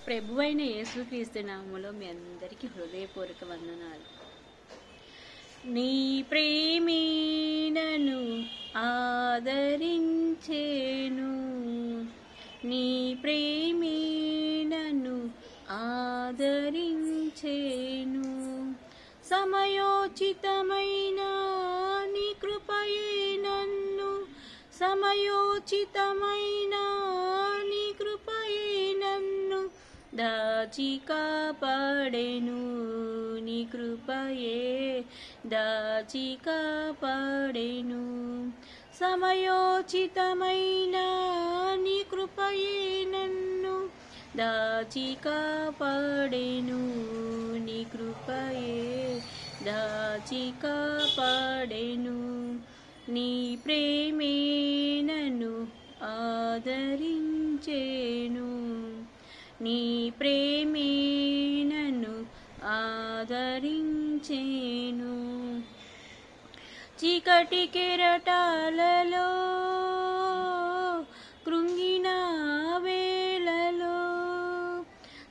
ప్రభువైన యేసుక్రీస్తు నామములో మీ అందరికీ హృదయపూర్వక వందనాలు. నీ ప్రేమే నన్ను ఆదరించేను, నీ ప్రేమే నన్ను ఆదరించేను. సమయోచితమైన నీ కృపయే నన్ను, సమయోచితమైన నీ కృపయే నన్ను దాచి కాపాడెను, నీ కృపయే దాచి కాపాడెను. సమయోచితమైన నీ కృపయే నన్ను దాచి కాపాడెను, నీ కృపయే దాచి కాపాడెను. నీ ప్రేమే నన్ను ఆదరించేను, నీ ప్రేమే నన్ను ఆదరించేను. చీకటి కెరటాలలో కృంగిన వేళలో,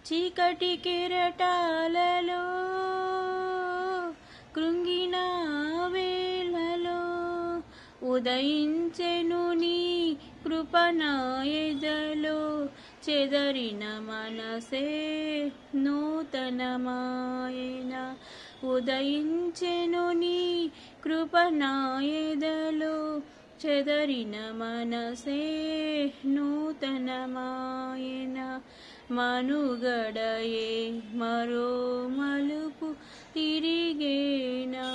చీకటి కెరటాలలో కృంగిన వేళలో ఉదయించెను నీ కృప నా ఎదలో. చెదరిన మనసే నూతనమాయన, ఉదయించెను నీ కృప నా ఎదలో. చెదరిన మనసే నూతనమాయన, మనుగడయే మరో మలుపు తిరిగేనా,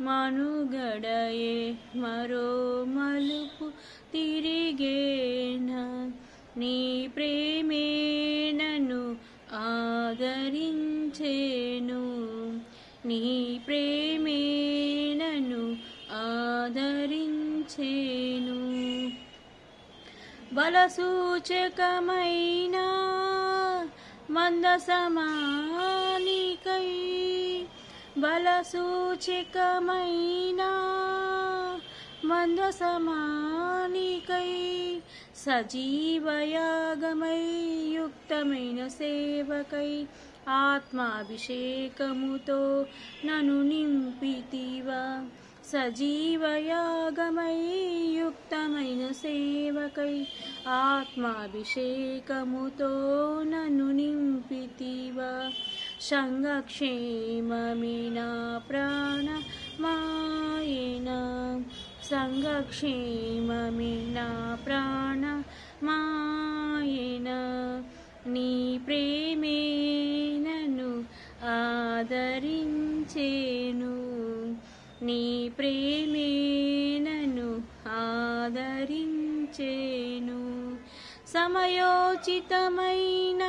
మనుగడయే మరో మలుపు తిరిగేనా. నీ ప్రేమే నన్ను ఆదరించేను, నీ ప్రేమే నన్ను ఆదరించేను. బలసూచకమైన మందసమానికై, బలసూచకమైన మందసమానికై సజీవయాగమై యుక్తమైన సేవకై ఆత్మాభిషేకముతో నన్ను నింపితివా. సజీవయాగమై యుక్తమైన సేవకై ఆత్మాభిషేకముతో నన్ను నింపితివా. సంఘక్షేమమే నా ప్రాణమాయెనా, సంఘక్షేమమే నా ప్రాణమాయెనా. నీ ప్రేమే నన్ను ఆదరించేను, నీ ప్రేమే నన్ను ఆదరించేను. సమయోచితమైన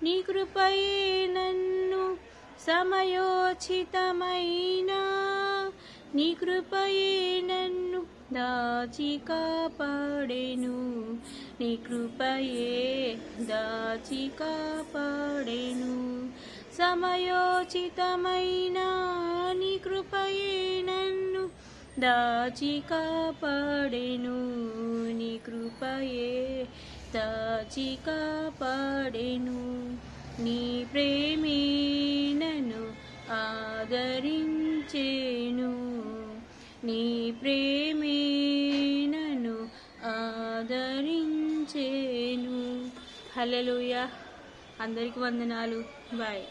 నీ కృపయే నన్ను, సమయోచితమైన నీ కృపయే నన్ను దాచి కాపాడెను, నీ కృపయే దాచి కాపాడెను. సమయోచితమైన నీ కృపయే నన్ను దాచి కాపాడెను, నీ కృపయే దాచి కాపాడెను. నీ ప్రేమే నన్ను ఆదరించేను, నీ ప్రేమే నన్ను ఆదరించేను. హల్లెలూయా. అందరికి వందనాలు. బాయ్.